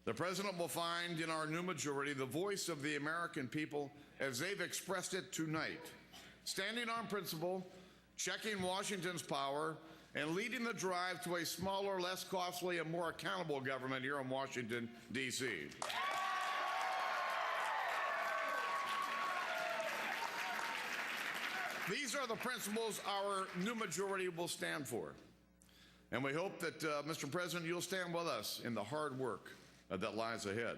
The President will find in our new majority the voice of the American people as they've expressed it tonight, standing on principle, checking Washington's power, and leading the drive to a smaller, less costly, and more accountable government here in Washington, D.C. These are the principles our new majority will stand for. And we hope that, Mr. President, you'll stand with us in the hard work that lies ahead.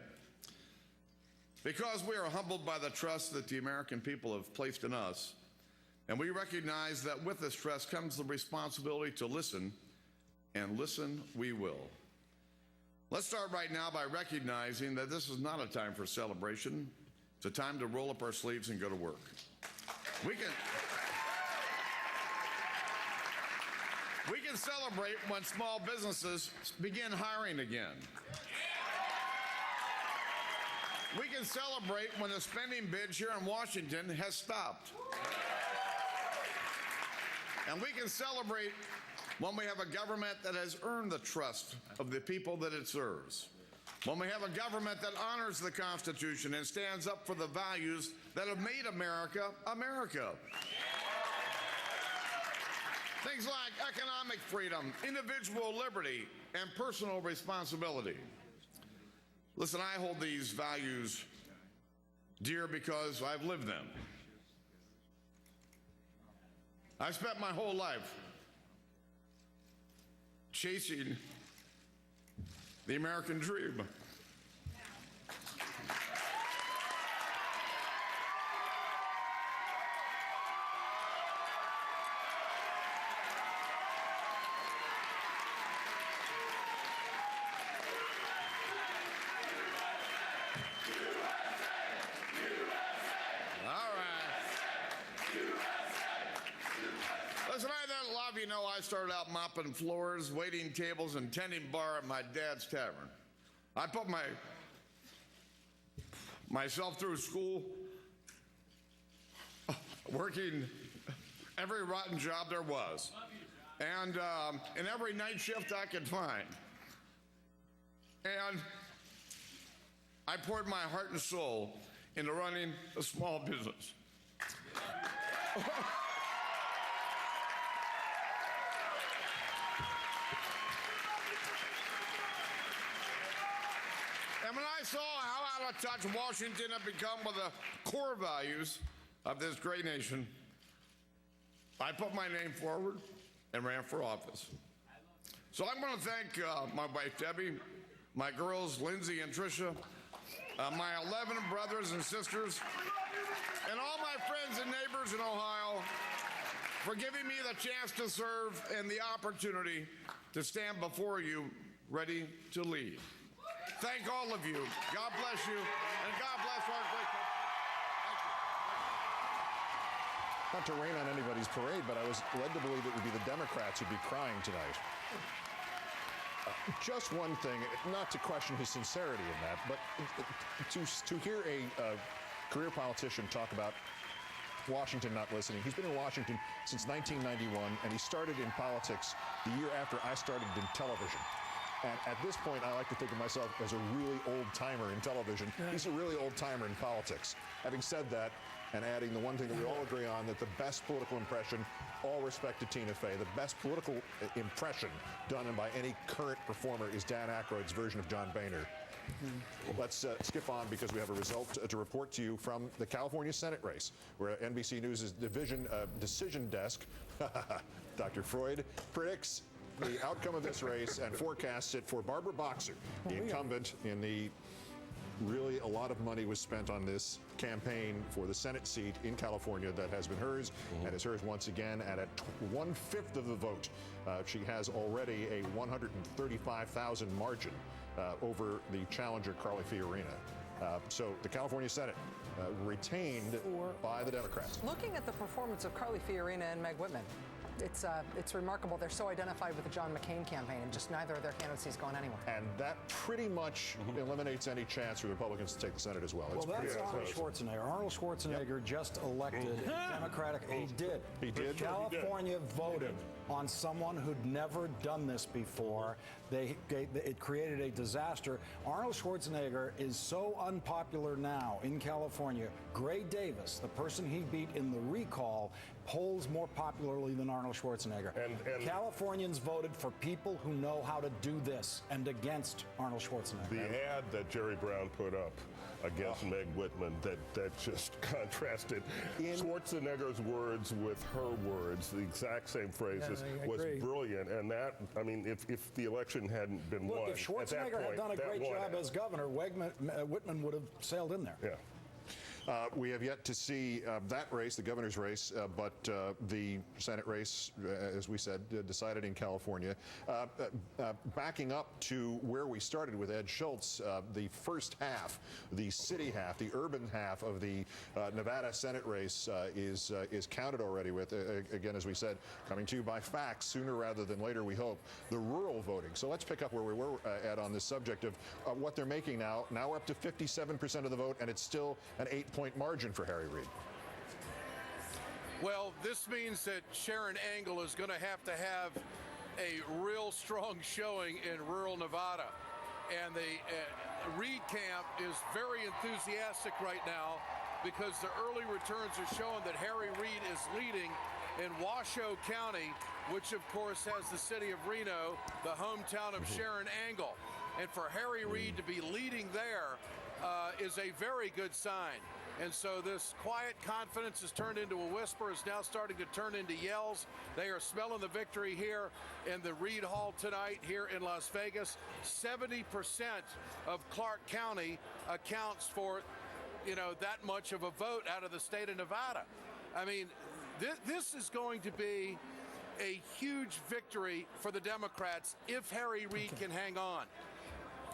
Because we are humbled by the trust that the American people have placed in us, and we recognize that with this trust comes the responsibility to listen, and listen we will. Let's start right now by recognizing that this is not a time for celebration. It's a time to roll up our sleeves and go to work. We can celebrate when small businesses begin hiring again. We can celebrate when the spending binge here in Washington has stopped. And we can celebrate when we have a government that has earned the trust of the people that it serves. When we have a government that honors the Constitution and stands up for the values that have made America, America. Things like economic freedom, individual liberty, and personal responsibility. Listen, I hold these values dear because I've lived them. I've spent my whole life chasing the American dream. I started out mopping floors, waiting tables, and tending bar at my dad's tavern. I put myself through school, working every rotten job there was, and in every night shift I could find. And I poured my heart and soul into running a small business. And when I saw how out of touch Washington had become with the core values of this great nation, I put my name forward and ran for office. So I'm going to thank my wife, Debbie, my girls, Lindsay and Tricia, my 11 brothers and sisters, and all my friends and neighbors in Ohio for giving me the chance to serve and the opportunity to stand before you ready to lead. Thank all of you. God bless you, and God bless our great country. Not to rain on anybody's parade, but I was led to believe it would be the Democrats who'd be crying tonight. Just one thing, not to question his sincerity in that, but to hear a career politician talk about Washington not listening. He's been in Washington since 1991, and he started in politics the year after I started in television. And at this point, I like to think of myself as a really old-timer in television. He's a really old-timer in politics. Having said that, and adding the one thing that we all agree on, that the best political impression, all respect to Tina Fey, the best political impression done by any current performer is Dan Aykroyd's version of John Boehner. Let's skip on because we have a result to report to you from the California Senate race, where NBC News' decision desk, Dr. Freud, predicts the outcome of this race and forecasts it for Barbara Boxer, the incumbent in the really a lot of money was spent on this campaign for the Senate seat in California that has been hers and is hers once again. And at 1/5 of the vote, she has already a 135,000 margin over the challenger, Carly Fiorina. So the California Senate retained by the Democrats. Looking at the performance of Carly Fiorina and Meg Whitman, it's remarkable. They're so identified with the John McCain campaign, and just neither of their candidacies going anywhere. And that pretty much eliminates any chance for the Republicans to take the Senate as well. Well, that's Arnold Schwarzenegger. Arnold Schwarzenegger just elected Democratic. He did. He did. California voted on someone who'd never done this before. It created a disaster. Arnold Schwarzenegger is so unpopular now in California. Gray Davis, the person he beat in the recall, polls more popularly than Arnold Schwarzenegger. And Californians voted for people who know how to do this and against Arnold Schwarzenegger. the ad that Jerry Brown put up against Meg Whitman, that just contrasted Schwarzenegger's words with her words, the exact same phrases, was brilliant. And that, I mean, if the election hadn't been Look, won, if at that Schwarzenegger point, had done a that great won job it. as governor, Whitman would have sailed in there. Yeah. We have yet to see that race, the governor's race, but the Senate race, as we said, decided in California. Backing up to where we started with Ed Schultz, the first half, the city half, the urban half of the Nevada Senate race is counted already with, again, as we said, coming to you by fax sooner rather than later, we hope, the rural voting. So let's pick up where we were at on this subject of what they're making now up to 57% of the vote, and it's still an 8-point margin for Harry Reid. Well, this means that Sharon Angle is going to have a real strong showing in rural Nevada. And the Reid camp is very enthusiastic right now because the early returns are showing that Harry Reid is leading in Washoe County, which of course has the city of Reno, the hometown of Sharon Angle. And for Harry Reid to be leading there is a very good sign. And so this quiet confidence has turned into a whisper, is now starting to turn into yells. They are smelling the victory here in the Reid Hall tonight here in Las Vegas. 70% of Clark County accounts for, that much of a vote out of the state of Nevada. I mean, this is going to be a huge victory for the Democrats if Harry Reid can hang on.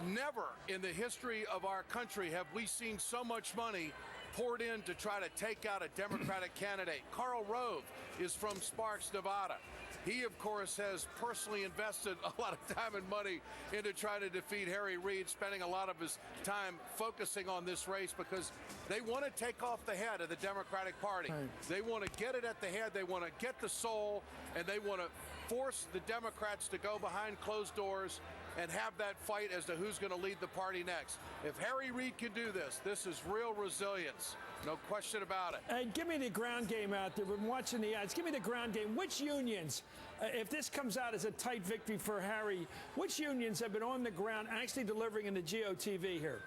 Never in the history of our country have we seen so much money poured in to try to take out a Democratic candidate. Karl Rove is from Sparks, Nevada. He, of course, has personally invested a lot of time and money into trying to defeat Harry Reid, spending a lot of his time focusing on this race because they want to take off the head of the Democratic Party. Right. They want to get it at the head. They want to get the soul, and they want to force the Democrats to go behind closed doors and have that fight as to who's going to lead the party next. If Harry Reid can do this, this is real resilience. No question about it. Hey, give me the ground game out there. We've been watching the ads. Give me the ground game. Which unions, if this comes out as a tight victory for Harry, which unions have been on the ground actually delivering in the GOTV here?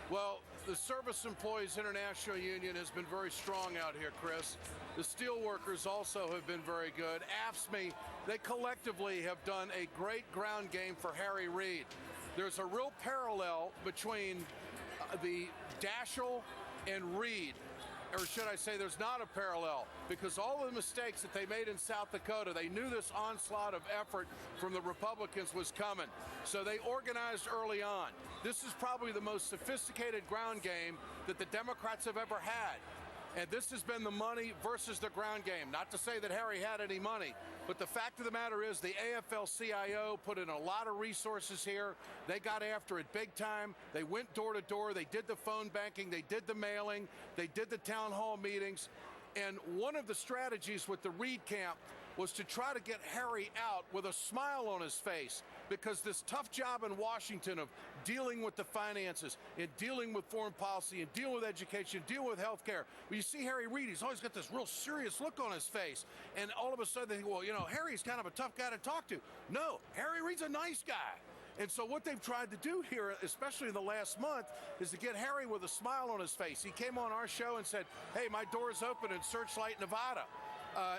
Well, the Service Employees International Union has been very strong out here, Chris. The steelworkers also have been very good. AFSCME, they collectively have done a great ground game for Harry Reid. There's a real parallel between the Daschle and Reid. Or should I say there's not a parallel, because all of the mistakes that they made in South Dakota, they knew this onslaught of effort from the Republicans was coming. So they organized early on. This is probably the most sophisticated ground game that the Democrats have ever had. And this has been the money versus the ground game. Not to say that Harry had any money, but the fact of the matter is the AFL-CIO put in a lot of resources here. They got after it big time. They went door to door. They did the phone banking. They did the mailing. They did the town hall meetings. And one of the strategies with the Reid camp was to try to get Harry out with a smile on his face, because this tough job in Washington of dealing with the finances and dealing with foreign policy and dealing with education, dealing with health care. When you see Harry Reid, he's always got this real serious look on his face. And all of a sudden they think, well, Harry's kind of a tough guy to talk to. No, Harry Reid's a nice guy. And so what they've tried to do here, especially in the last month, is to get Harry with a smile on his face. He came on our show and said, hey, my door's open in Searchlight, Nevada.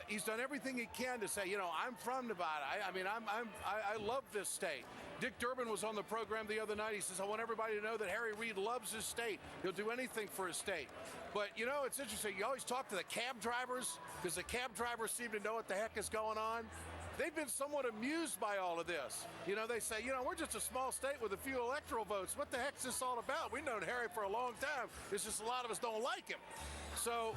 He's done everything he can to say, I'm from Nevada. I love this state. Dick Durbin was on the program the other night. He says, I want everybody to know that Harry Reid loves his state. He'll do anything for his state. But, it's interesting. You always talk to the cab drivers, because the cab drivers seem to know what the heck is going on. They've been somewhat amused by all of this. They say, we're just a small state with a few electoral votes. What the heck's this all about? We've known Harry for a long time. It's just a lot of us don't like him. So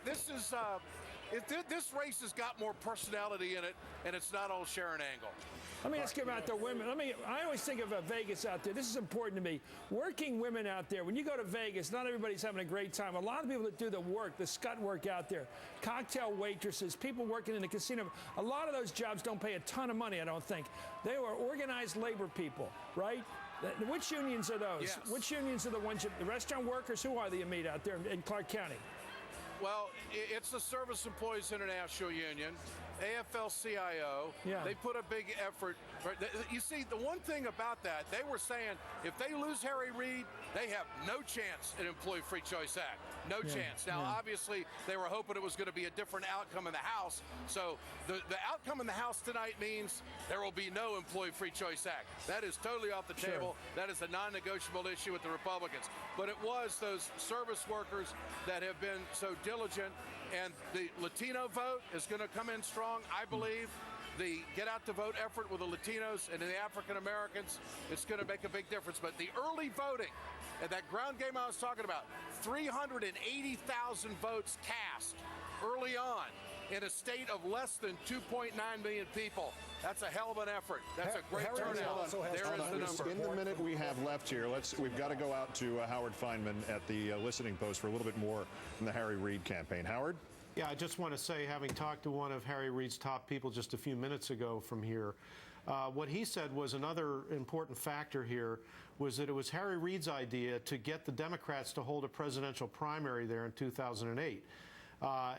this race has got more personality in it, and it's not all Sharon Angle. Let me ask you about the women. I always think of Vegas out there. This is important to me. Working women out there. When you go to Vegas, not everybody's having a great time. A lot of people that do the work, the scut work out there, cocktail waitresses, people working in the casino. A lot of those jobs don't pay a ton of money, I don't think. They are organized labor people, right? Which unions are those? Yes. Which unions are the ones, the restaurant workers? Who are they you meet out there in Clark County? Well, it's the Service Employees International Union, AFL-CIO. Yeah. They put a big effort. Right? You see, the one thing about that, they were saying if they lose Harry Reid, they have no chance in Employee Free Choice Act. No chance. Now, obviously, they were hoping it was going to be a different outcome in the House. So the outcome in the House tonight means there will be no Employee Free Choice Act. That is totally off the table. That is a non-negotiable issue with the Republicans. But it was those service workers that have been so diligent, and the Latino vote is going to come in strong, I believe. The get out to vote effort with the Latinos and the African Americans, it's going to make a big difference. But the early voting and that ground game I was talking about, 380,000 votes cast early on in a state of less than 2.9 million people. That's a hell of an effort. That's a great turnout. There is the number. In the minute we have left here, we've got to go out to Howard Feynman at the listening post for a little bit more from the Harry Reid campaign. Howard? Yeah, I just want to say, having talked to one of Harry Reid's top people just a few minutes ago from here, what he said was another important factor here was that it was Harry Reid's idea to get the Democrats to hold a presidential primary there in 2008.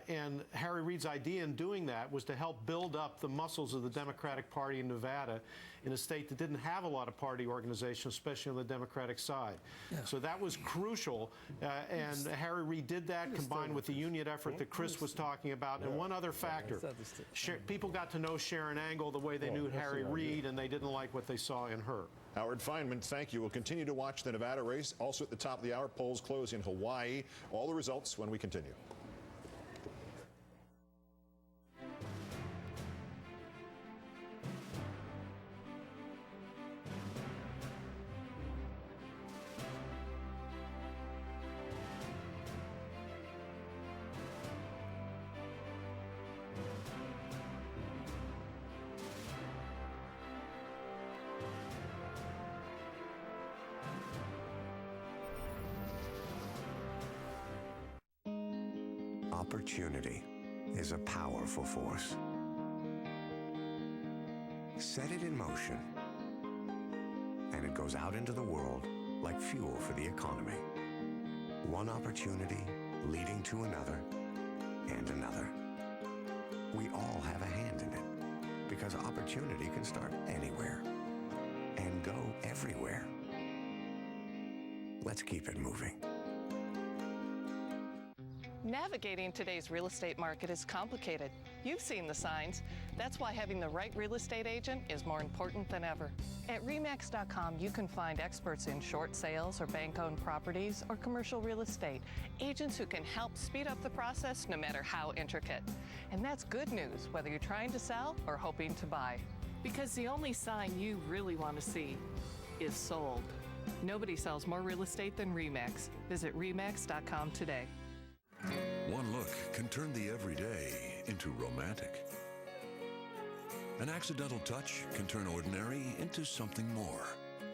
And Harry Reid's idea in doing that was to help build up the muscles of the Democratic Party in Nevada in a state that didn't have a lot of party organization, especially on the Democratic side. Yeah. So that was crucial, and Harry Reid did that combined with the union effort that Chris was talking about. And one other factor, people got to know Sharon Angle the way they knew Harry Reid, and they didn't like what they saw in her. Howard Feynman, thank you. We'll continue to watch the Nevada race. Also at the top of the hour, polls close in Hawaii. All the results when we continue. Opportunity is a powerful force. Set it in motion, and it goes out into the world like fuel for the economy. One opportunity leading to another and another. We all have a hand in it, because opportunity can start anywhere and go everywhere. Let's keep it moving. Navigating today's real estate market is complicated. You've seen the signs. That's why having the right real estate agent is more important than ever. At RE/MAX.com, you can find experts in short sales or bank-owned properties or commercial real estate. Agents who can help speed up the process no matter how intricate. And that's good news, whether you're trying to sell or hoping to buy. Because the only sign you really want to see is sold. Nobody sells more real estate than RE/MAX. Visit RE/MAX.com today. One look can turn the everyday into romantic. An accidental touch can turn ordinary into something more.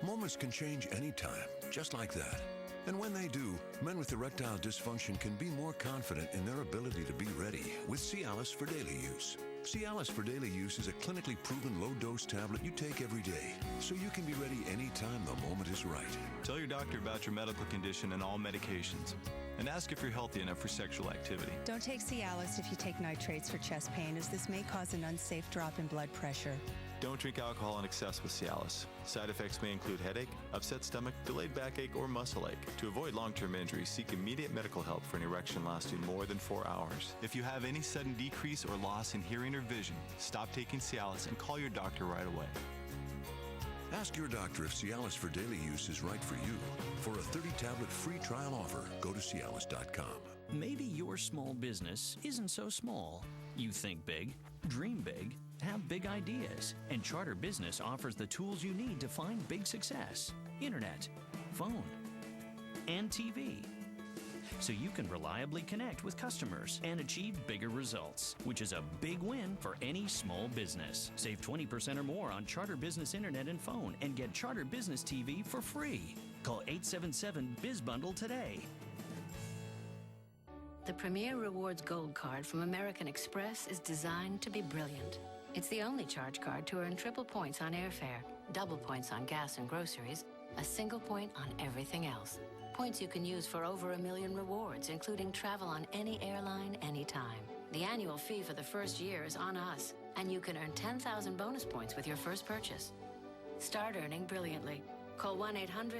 Moments can change anytime, just like that. And when they do, men with erectile dysfunction can be more confident in their ability to be ready with Cialis for daily use. Cialis for daily use is a clinically proven low-dose tablet you take every day, so you can be ready anytime the moment is right. Tell your doctor about your medical condition and all medications, and ask if you're healthy enough for sexual activity. Don't take Cialis if you take nitrates for chest pain, as this may cause an unsafe drop in blood pressure. Don't drink alcohol in excess with Cialis. Side effects may include headache, upset stomach, delayed backache, or muscle ache. To avoid long-term injury, seek immediate medical help for an erection lasting more than 4 hours. If you have any sudden decrease or loss in hearing or vision, stop taking Cialis and call your doctor right away. Ask your doctor if Cialis for daily use is right for you. For a 30-tablet free trial offer, go to Cialis.com. Maybe your small business isn't so small. You think big, dream big, have big ideas, and Charter Business offers the tools you need to find big success. Internet, phone, and TV. so you can reliably connect with customers and achieve bigger results, which is a big win for any small business. Save 20% or more on Charter Business Internet and phone and get Charter Business TV for free. Call 877-BIZBUNDLE today. The Premier Rewards Gold Card from American Express is designed to be brilliant. It's the only charge card to earn triple points on airfare, double points on gas and groceries, a single point on everything else. Points you can use for over 1 million rewards, including travel on any airline, anytime. The annual fee for the first year is on us, and you can earn 10,000 bonus points with your first purchase. Start earning brilliantly. Call 1-800